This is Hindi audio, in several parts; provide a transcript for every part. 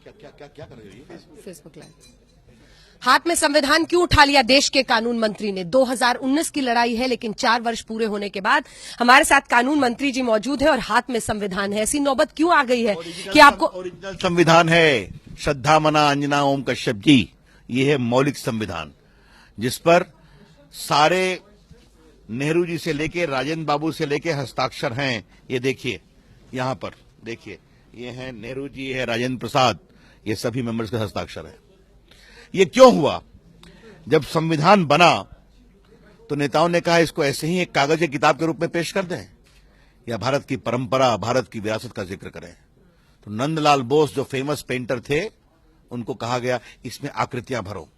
क्या कर रही है फेसबुक लाइव। हाथ में संविधान क्यों उठा लिया देश के कानून मंत्री ने? 2019 की लड़ाई है, लेकिन 4 वर्ष पूरे होने के बाद हमारे साथ कानून मंत्री जी मौजूद है और हाथ में संविधान है। ऐसी नौबत क्यों आ गई है कि आपको? ओरिजिनल संविधान है, श्रद्धा मना अंजना ओम कश्यप जी, ये है मौलिक संविधान जिस पर सारे नेहरू जी से लेके राजेंद्र बाबू से लेके हस्ताक्षर हैं। ये देखिए, यहां पर देखिए, ये हैं नेहरू जी, है राजेंद्र प्रसाद, ये सभी मेंबर्स के हस्ताक्षर हैं। ये क्यों हुआ? जब संविधान बना तो नेताओं ने कहा इसको ऐसे ही एक कागज की किताब के रूप में पेश कर दें या भारत की परंपरा, भारत की विरासत का जिक्र करें। तो नंदलाल बोस जो फेमस पेंटर थे, उनको कहा गया इसमें आकृतियां भरो।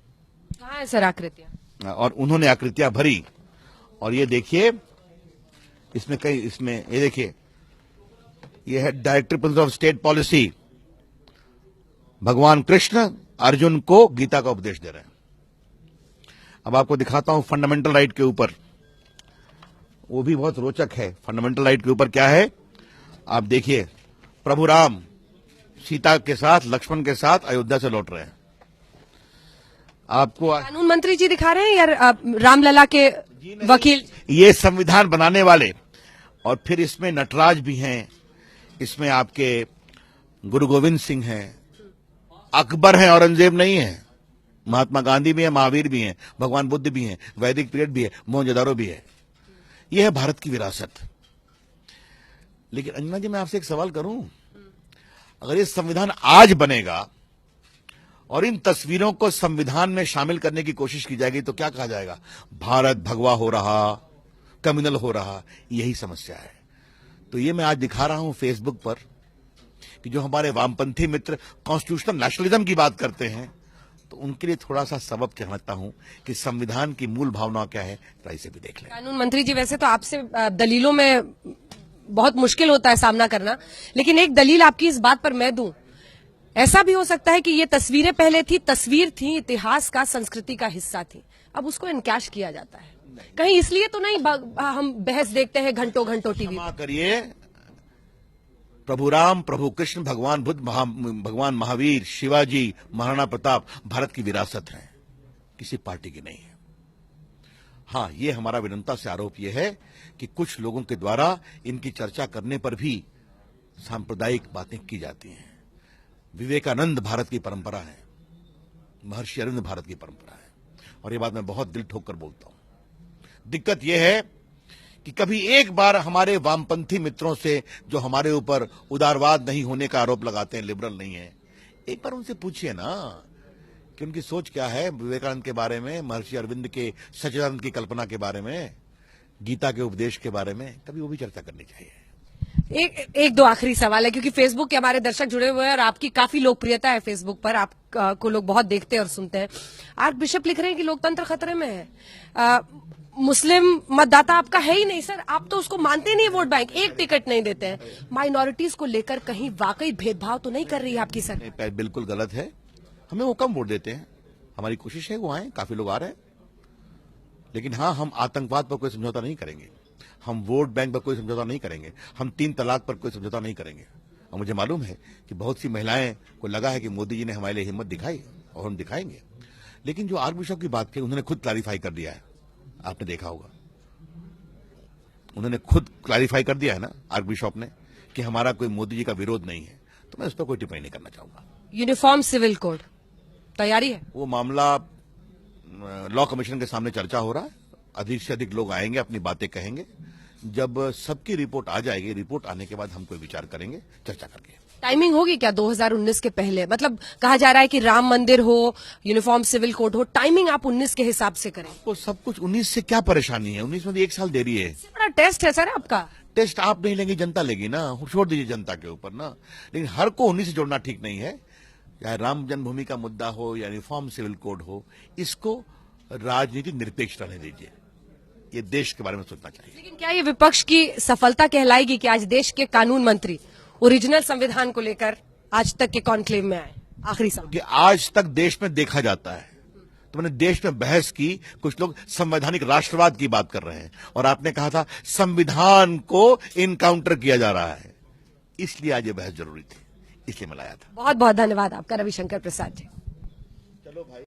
कहाँ है सर आकृतियां? और उन्होंने आकृतियां भरी। और ये देखिए, इसमें ये देखिए, ये है director principle of state policy. भगवान कृष्ण अर्जुन को गीता का उपदेश दे रहे हैं। अब आपको दिखाता हूं फंडामेंटल राइट के ऊपर, वो भी बहुत रोचक है। फंडामेंटल राइट के ऊपर क्या है आप देखिए, प्रभु राम सीता के साथ, लक्ष्मण के साथ अयोध्या से लौट रहे हैं। आपको कानून मंत्री जी दिखा रहे हैं या रामलला के वकील? ये संविधान बनाने वाले। और फिर इसमें नटराज भी हैं, इसमें आपके गुरु गोविंद सिंह हैं, अकबर है, औरंगजेब नहीं है, महात्मा गांधी भी है, महावीर भी हैं, भगवान बुद्ध भी हैं, वैदिक पीरियड भी है, मोहनजोदारो भी है। यह है भारत की विरासत। लेकिन अंजना जी, मैं आपसे एक सवाल करूं, अगर ये संविधान आज बनेगा और इन तस्वीरों को संविधान में शामिल करने की कोशिश की जाएगी तो क्या कहा जाएगा? भारत भगवा हो रहा, कम्युनल हो रहा। यही समस्या है। तो ये मैं आज दिखा रहा हूं फेसबुक पर कि जो हमारे वामपंथी मित्र कॉन्स्टिट्यूशनल नेशनलिज्म की बात करते हैं, तो उनके लिए थोड़ा सा सबक कहता हूं कि संविधान की मूल भावना क्या है, तो इसे भी देख लें। कानून मंत्री जी, वैसे तो आपसे दलीलों में बहुत मुश्किल होता है सामना करना, लेकिन एक दलील आपकी इस बात पर मैं दूं। ऐसा भी हो सकता है कि ये तस्वीरें पहले थी, तस्वीर थी, इतिहास का, संस्कृति का हिस्सा थी, अब उसको इनकैश किया जाता है। कहीं इसलिए तो नहीं हम बहस देखते हैं घंटों घंटों टीवी? क्षमा करिए, प्रभु राम, प्रभु कृष्ण, भगवान बुद्ध, भगवान महावीर, शिवाजी, महाराणा प्रताप भारत की विरासत है, किसी पार्टी की नहीं है। हां, ये हमारा विनम्रता से आरोप यह है कि कुछ लोगों के द्वारा इनकी चर्चा करने पर भी सांप्रदायिक बातें की जाती हैं। विवेकानंद भारत की परंपरा है, महर्षि अरविंद भारत की परंपरा है, और ये बात मैं बहुत दिल ठोक कर बोलता हूं। दिक्कत यह है कि कभी एक बार हमारे वामपंथी मित्रों से जो हमारे ऊपर उदारवाद नहीं होने का आरोप लगाते हैं, लिबरल नहीं है, एक बार उनसे पूछिए ना कि उनकी सोच क्या है विवेकानंद के बारे में, महर्षि अरविंद के सच्चिदानंद की कल्पना के बारे में, गीता के उपदेश के बारे में। कभी वो भी चर्चा करनी चाहिए। एक दो आखिरी सवाल है, क्योंकि फेसबुक के हमारे दर्शक जुड़े हुए हैं और आपकी काफी लोकप्रियता है फेसबुक पर, आपको लोग बहुत देखते हैं और सुनते हैं। आर्क बिशप लिख रहे हैं कि लोकतंत्र खतरे में है। मुस्लिम मतदाता आपका है ही नहीं सर, आप तो उसको मानते नहीं, वोट बैंक, एक टिकट नहीं देते हैं। माइनॉरिटीज को लेकर कहीं वाकई भेदभाव तो नहीं कर रही है आपकी सरकार? बिल्कुल गलत है। हमें वो कम वोट देते हैं, हमारी कोशिश है वो आए, काफी लोग आ रहे हैं। लेकिन हाँ, हम आतंकवाद पर कोई समझौता नहीं करेंगे, हम वोट बैंक पर कोई समझौता नहीं करेंगे, हम 3 तलाक पर कोई समझौता नहीं करेंगे। और मुझे मालूम है कि बहुत सी महिलाएं को लगा है कि मोदी जी ने हमारे लिए हिम्मत दिखाई, और हम दिखाएंगे। लेकिन जो आर्क बिशप की बात की, उन्होंने खुद क्लैरिफाई कर दिया है, आपने देखा होगा, उन्होंने खुद क्लैरिफाई कर दिया है ना आर्क बिशप ने, कि हमारा कोई मोदी जी का विरोध नहीं है। तो मैं उस पर कोई टिप्पणी नहीं करना चाहूंगा। यूनिफॉर्म सिविल कोड तैयारी है? वो मामला लॉ कमीशन के सामने चर्चा हो रहा है, अधिक से अधिक लोग आएंगे, अपनी बातें कहेंगे। जब सबकी रिपोर्ट आ जाएगी, रिपोर्ट आने के बाद हम कोई विचार करेंगे, चर्चा करके। टाइमिंग होगी क्या 2019 के पहले? मतलब कहा जा रहा है कि राम मंदिर हो, यूनिफॉर्म सिविल कोड हो, टाइमिंग आप 19 के हिसाब से करें। वो सब कुछ 19 से क्या परेशानी है? 19 में 1 साल देरी है। बड़ा टेस्ट है सर आपका। टेस्ट आप नहीं लेंगे, जनता लेगी ना, छोड़ दीजिए जनता के ऊपर ना। लेकिन हर को 19 से जोड़ना ठीक नहीं है। चाहे राम जन्मभूमि का मुद्दा हो या यूनिफॉर्म सिविल कोड हो, इसको राजनीति निरपेक्ष रहने दीजिए। ये देश के बारे में सोचना चाहिए। लेकिन क्या ये विपक्ष की सफलता कहलाएगी कि आज देश के कानून मंत्री ओरिजिनल संविधान को लेकर आज तक के कॉन्क्लेव में आए? आखिरी सवाल। कि आज तक देश में देखा जाता है, तो मैंने देश में बहस की, कुछ लोग संवैधानिक राष्ट्रवाद की बात कर रहे हैं, और आपने कहा था संविधान को इनकाउंटर किया जा रहा है, इसलिए आज ये बहस जरूरी थी। इसलिए मैं लाया था। बहुत बहुत धन्यवाद आपका रविशंकर प्रसाद जी। चलो भाई।